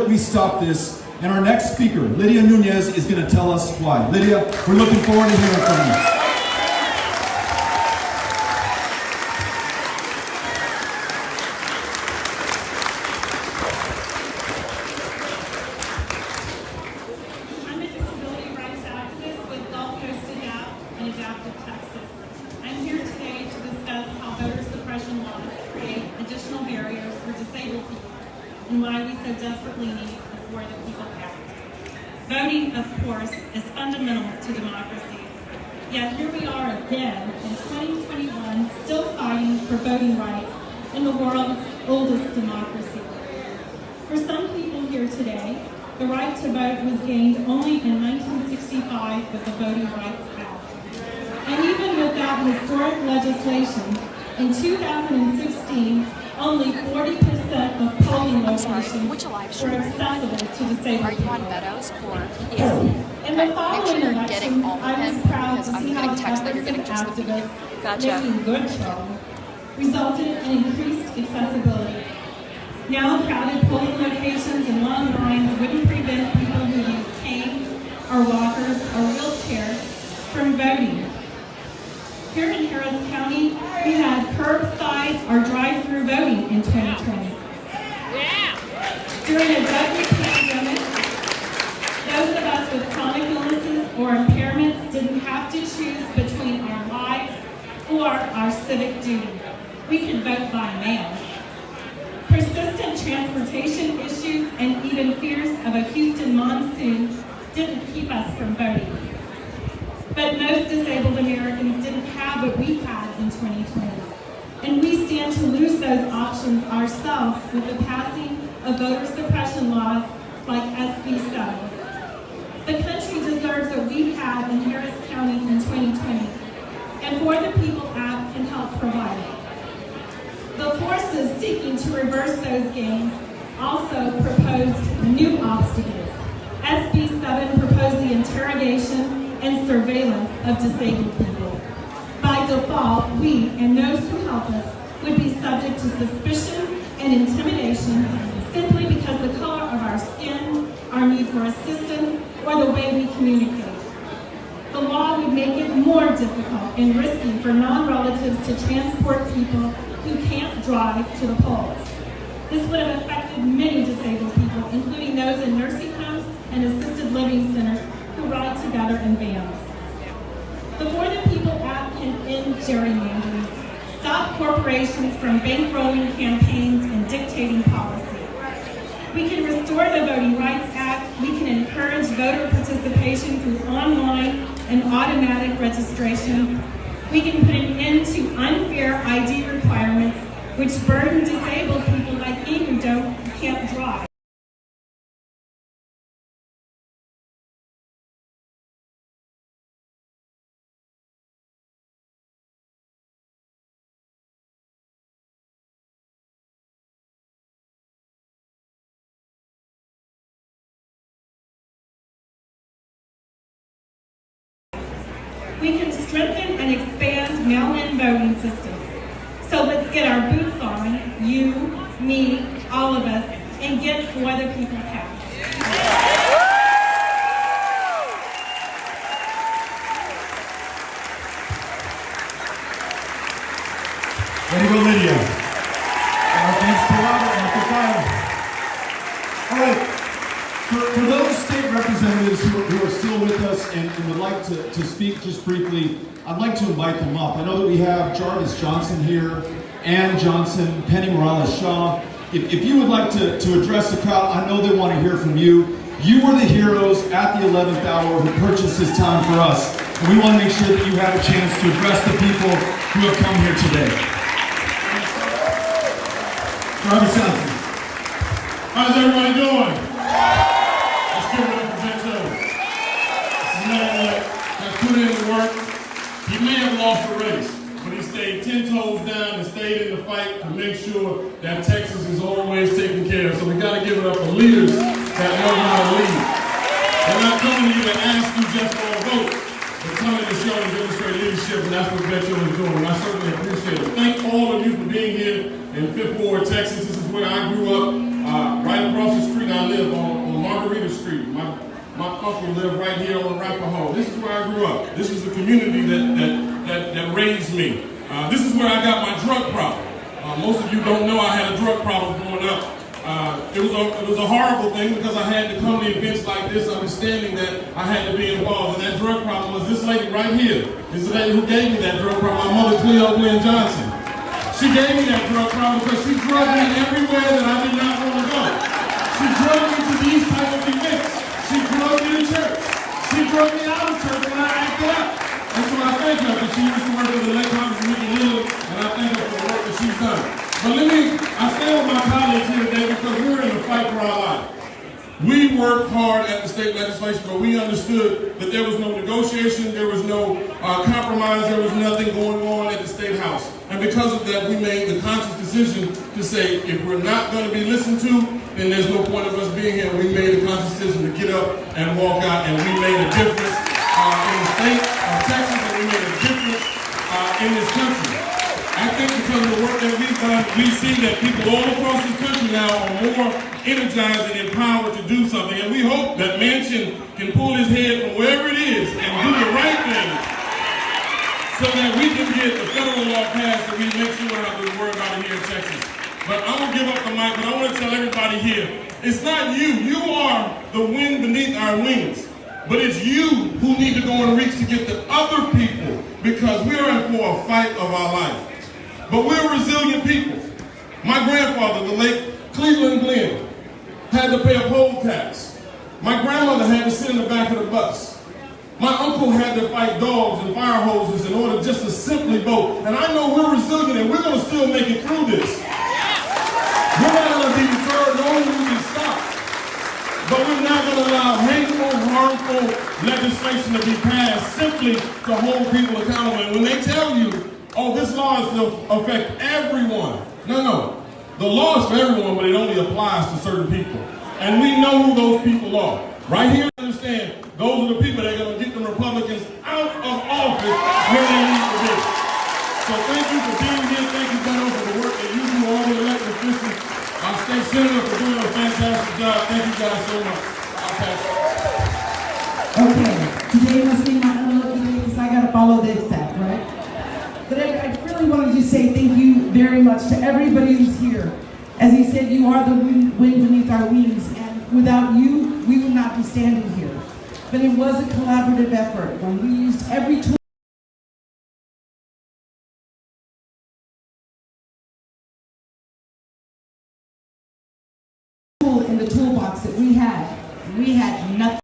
We stop this, and our next speaker, Lydia Nunez, is going to tell us why. Lydia, we're looking forward to hearing from you. I'm a disability rights activist with Gulf Coast Adapt and Adaptive Texas. I'm here today to discuss how voter suppression laws create additional barriers for disabled people and why we so desperately need the For the People Act. Voting, of course, is fundamental to democracy. Yet here we are again in 2021, still fighting for voting rights in the world's oldest democracy. For some people here today, the right to vote was gained only in 1965 with the Voting Rights Act. And even without historic legislation, in 2016, only 40% of polling locations were accessible to disabled people. In the following elections, I was proud to see how the efforts of activists making good trouble resulted in increased accessibility. Now crowded polling locations and long lines wouldn't prevent people who use canes or walkers or wheelchairs from voting. Here in Harris County, we had curbside or drive-through voting in 2020. During a deadly pandemic, those of us with chronic illnesses or impairments didn't have to choose between our lives or our civic duty. We could vote by mail. Persistent transportation issues and even fears of a Houston monsoon didn't keep us from voting. But most disabled Americans didn't have what we had in 2020. And we stand to lose those options ourselves with the passing of voter suppression laws like SB 7. The country deserves what we had in Harris County in 2020, and For the People Act can help provide it. The forces seeking to reverse those gains also proposed new obstacles. SB 7 proposed the interrogation and surveillance of disabled people. By default, we and those who help us would be subject to suspicion and intimidation simply because the color of our skin, our need for assistance, or the way we communicate. The law would make it more difficult and risky for non-relatives to transport people who can't drive to the polls. This would have affected many disabled people, including those in nursing homes and assisted living centers who ride together in vans. The For the People Act can end gerrymandering, stop corporations from bankrolling campaigns and dictating policy. We can restore the Voting Rights Act. We can encourage voter participation through online and automatic registration. We can put an end to unfair ID requirements, which burden disabled people like me who can't drive. We can strengthen and expand mail-in voting systems. So let's get our boots on, you, me, all of us, and get For the People passed. Way to go, Lydia. Thanks to Robert and to Kyle. All right. For those state representatives who are still with us and would like to speak just briefly, I'd like to invite them up. I know that we have Jarvis Johnson here, Ann Johnson, Penny Morales-Shaw. If you would like to address the crowd, I know they want to hear from you. You were the heroes at the 11th hour who purchased this time for us. And we want to make sure that you have a chance to address the people who have come here today. Jarvis Johnson. How's everybody doing? Let's give it up for Beto. This is a man that has put in the work. He may have lost the race, but he stayed 10 toes down and stayed in the fight to make sure that Texas is always taken care of. So we got to give it up for leaders that know how to lead. We're not coming here to ask you just for a vote, but coming to show and demonstrate leadership, and that's what Beto is doing. And I certainly appreciate it. Thank all of you for being here in Fifth Ward, Texas. This is where I grew up, right across the street. I live Street. My uncle lived right here on Arapahoe. This is where I grew up. This is the community that raised me. This is where I got my drug problem. Most of you don't know I had a drug problem growing up. It was a horrible thing because I had to come to events like this understanding that I had to be involved. And that drug problem was this lady right here. This is the lady who gave me that drug problem, my mother, Cleo Glenn Johnson. She gave me that drug problem because she drug me everywhere that I did not want to go. She drug me to these type of events. She drug me to church. She drug me out of church when I acted up. And so I thank her because she used to work with the late Congressman Mickey Lillard, and I thank her for the work that she's done. But I stand with my colleagues here today because we're in the fight for our life. We worked hard at the state legislature, but we understood that there was no negotiation, there was no compromise, there was nothing going on at the State House. And because of that, we made the conscious decision to say, if we're not going to be listened to, then there's no point of us being here. We made the conscious decision to get up and walk out, and we made a difference in the state of Texas, and we made a difference in this country. I think because of the work that we've done, we see that people all across this country now are more energized and empowered to do something. And we hope that Manchin can pull his head from wherever it is and do the right thing so that we can get the federal law passed and we make sure we don't have to worry about it here in Texas. But I'm going to give up the mic, but I want to tell everybody here, it's not you. You are the wind beneath our wings. But it's you who need to go and reach to get the other people because we are in for a fight of our life. But we're resilient people. My grandfather, the late Cleveland Glenn, had to pay a poll tax. My grandmother had to sit in the back of the bus. My uncle had to fight dogs and fire hoses in order just to simply vote. And I know we're resilient and we're going to still make it through this. We're not going to be deterred, nor will we be stopped. But we're not going to allow hateful, harmful legislation to be passed simply to hold people accountable. And when they tell you, oh, this law is to affect everyone. No. The law is for everyone, but it only applies to certain people. And we know who those people are. Right here, understand, those are the people that are going to get the Republicans out of office where they need to be. So thank you for being here. Thank you, Beto, for the work that you do, all the elected officials. Our state senator for doing a fantastic job. Thank you guys so much. I'll pass it. Okay, today must be my unlucky day because I got to follow this act, right? But I really wanted to say thank you very much to everybody who's here. As he said, you are the wind beneath our wings, and without you, we would not be standing here. But it was a collaborative effort when we used every tool in the toolbox that we had. We had nothing.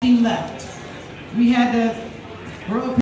Left. We had to grow up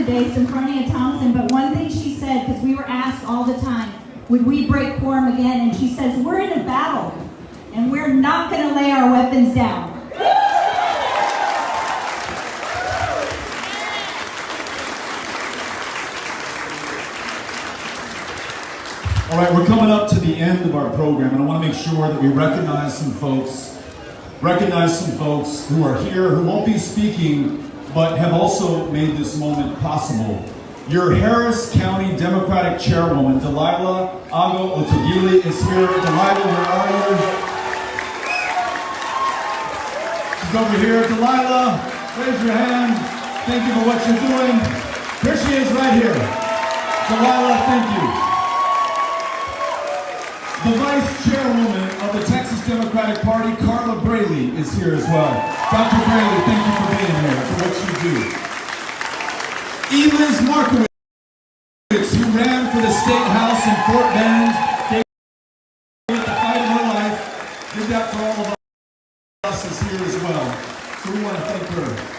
today, Symphonia Thompson, but one thing she said, because we were asked all the time, would we break quorum again? And she says, we're in a battle, and we're not going to lay our weapons down. All right, we're coming up to the end of our program, and I want to make sure that we recognize some folks who are here, who won't be speaking, but have also made this moment possible. Your Harris County Democratic Chairwoman, Delilah Ago Otagili, is here. Delilah, where are you? She's over here. Delilah, raise your hand. Thank you for what you're doing. Here she is right here. Delilah, thank you. The Vice Chairwoman of the Texas Democratic Party, Carla Braley, is here as well. Dr. Braley, thank you for being here, for what you do. Eliz Markowitz, who ran for the State House in Fort Bend, gave it the fight of her life, did that for all of us, is here as well. So we want to thank her.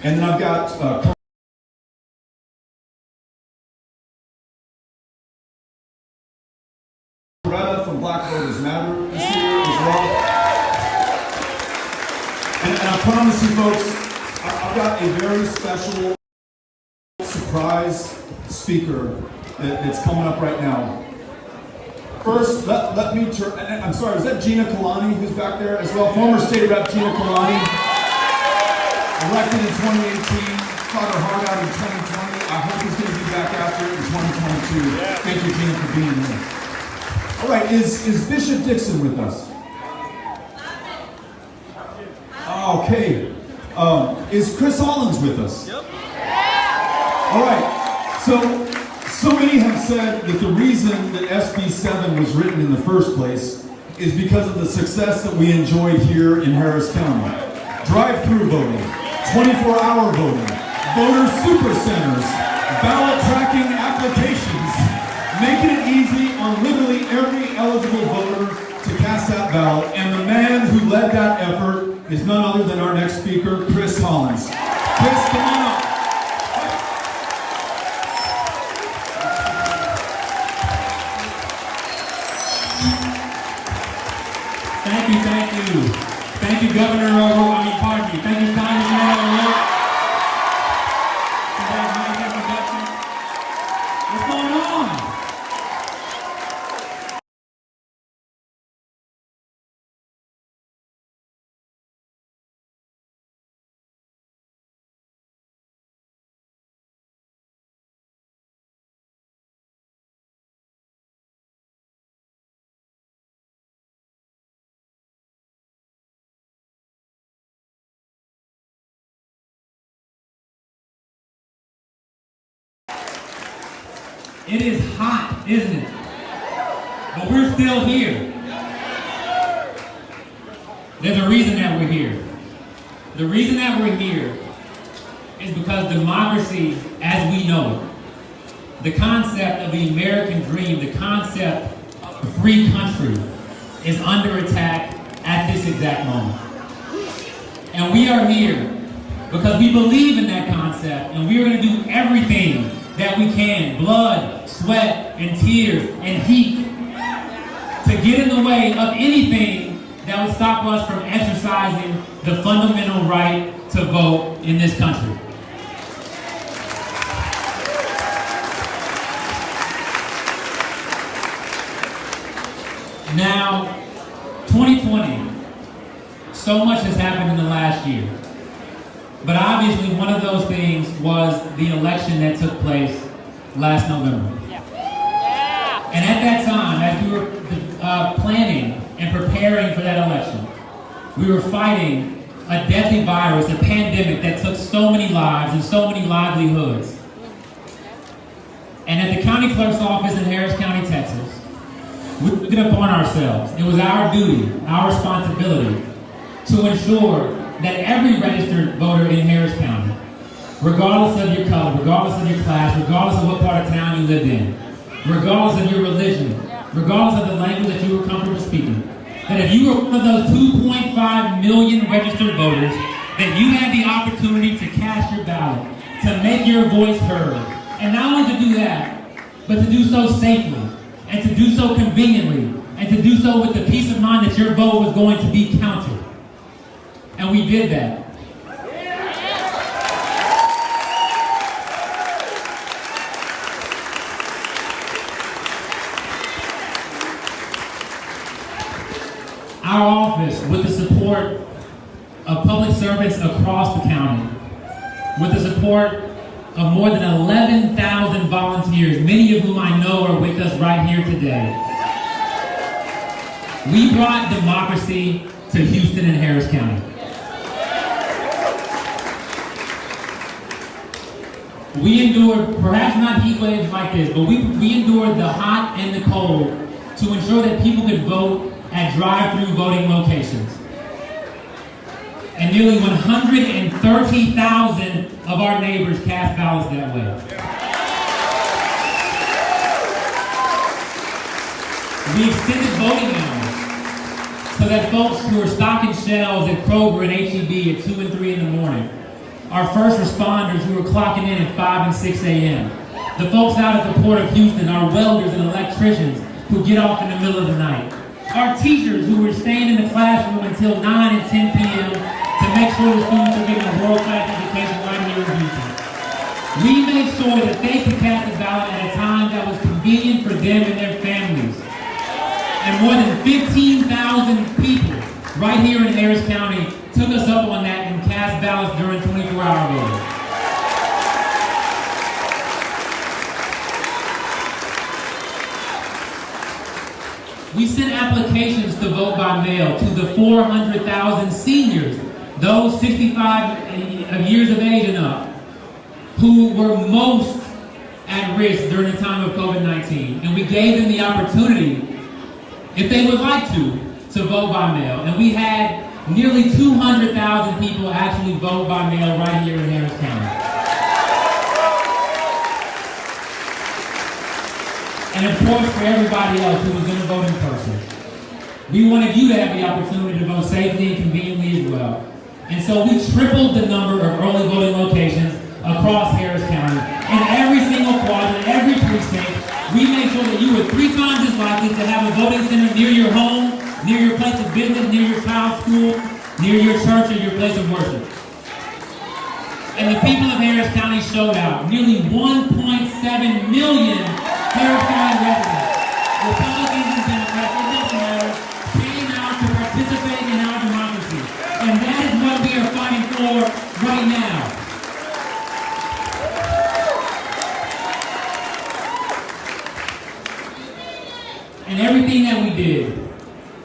And then I've got Coretta from Black Voters Matter is here as well. And I promise you folks, I've got a very special surprise speaker that's coming up right now. First, let me turn, I'm sorry, is that Gina Kalani who's back there as well? Former State Rep Gina Kalani. Elected in 2018, fought her heart out in 2020. I hope he's going to be back after it in 2022. Yeah. Thank you, Gina, for being here. All right, is Bishop Dixon with us? Okay. Is Chris Hollins with us? Yep. All right. So many have said that the reason that SB 7 was written in the first place is because of the success that we enjoyed here in Harris County. Drive-through voting. 24-hour voting, voter super centers, ballot tracking applications, making it easy on literally every eligible voter to cast that ballot. And the man who led that effort is none other than our next speaker, Chris Hollins. Chris, come on up. Thank you. Thank you, Governor pardon me. Thank you, Congressman O'Rourke. What's going on? It is hot, isn't it? But we're still here. There's a reason that we're here. The reason that we're here is because democracy, as we know it, the concept of the American dream, the concept of a free country, is under attack at this exact moment. And we are here because we believe in that concept, and we are going to do everything that we can, blood, sweat, and tears, and heat, to get in the way of anything that would stop us from exercising the fundamental right to vote in this country. Now, 2020, so much has happened in the last year. But obviously one of those things was the election that took place last November. And at that time, as we were planning and preparing for that election, we were fighting a deadly virus, a pandemic that took so many lives and so many livelihoods. And at the county clerk's office in Harris County, Texas, we took it upon ourselves. It was our duty, our responsibility, to ensure that every registered voter in Harris County, regardless of your color, regardless of your class, regardless of what part of town you lived in, regardless of your religion, regardless of the language that you were comfortable speaking, that if you were one of those 2.5 million registered voters, that you had the opportunity to cast your ballot, to make your voice heard, and not only to do that, but to do so safely, and to do so conveniently, and to do so with the peace of mind that your vote was going to be counted. And we did that. Our office, with the support of public servants across the county, with the support of more than 11,000 volunteers, many of whom I know are with us right here today, we brought democracy to Houston and Harris County. We endured, perhaps not heat waves like this, but we endured the hot and the cold to ensure that people could vote at drive-through voting locations. And nearly 130,000 of our neighbors cast ballots that way. We extended voting hours so that folks who are stocking shelves at Kroger and H-E-B at 2 and 3 in the morning, our first responders who are clocking in at 5 and 6 a.m., the folks out at the Port of Houston, our welders and electricians who get off in the middle of the night, our teachers who were staying in the classroom until 9 and 10 p.m. to make sure the students are getting a world-class education right here in Houston. We made sure that they could cast a ballot at a time that was convenient for them and their families. And more than 15,000 people right here in Harris County took us up on that and cast ballots during 24-hour voting. We sent applications to vote by mail to the 400,000 seniors, those 65 years of age and up, who were most at risk during the time of COVID-19. And we gave them the opportunity, if they would like to vote by mail. And we had nearly 200,000 people actually vote by mail right here in Harris County. And of course, for everybody else who was going to vote in person. We wanted you to have the opportunity to vote safely and conveniently as well. And so we tripled the number of early voting locations across Harris County. In every single quadrant, every precinct, we made sure that you were 3 times as likely to have a voting center near your home, near your place of business, near your child's school, near your church or your place of worship. And the people of Harris County showed out. Nearly 1.7 million Harris County residents, Republicans and Democrats, it doesn't matter, came out to participate in our democracy. And that is what we are fighting for right now. And everything that we did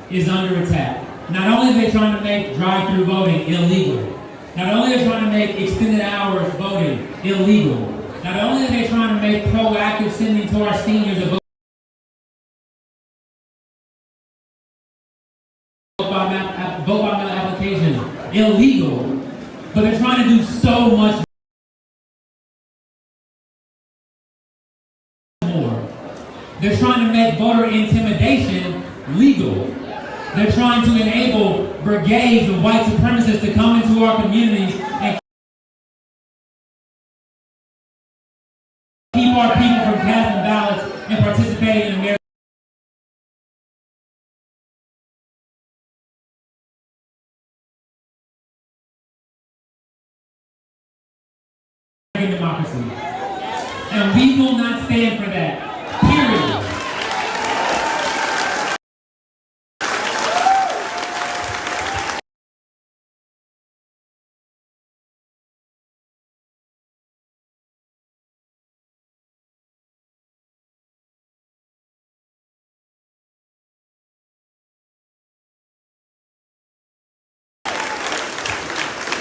is under attack. Not only are they trying to make drive-through voting illegal, not only are they trying to make extended hours voting illegal, not only are they trying to make proactive sending to our seniors a vote by mail application illegal, but they're trying to do so much more. They're trying to make voter intimidation legal. They're trying to enable brigades of white supremacists to come into our communities and keep our people from casting ballots and participating in American democracy. And we will not stand for that.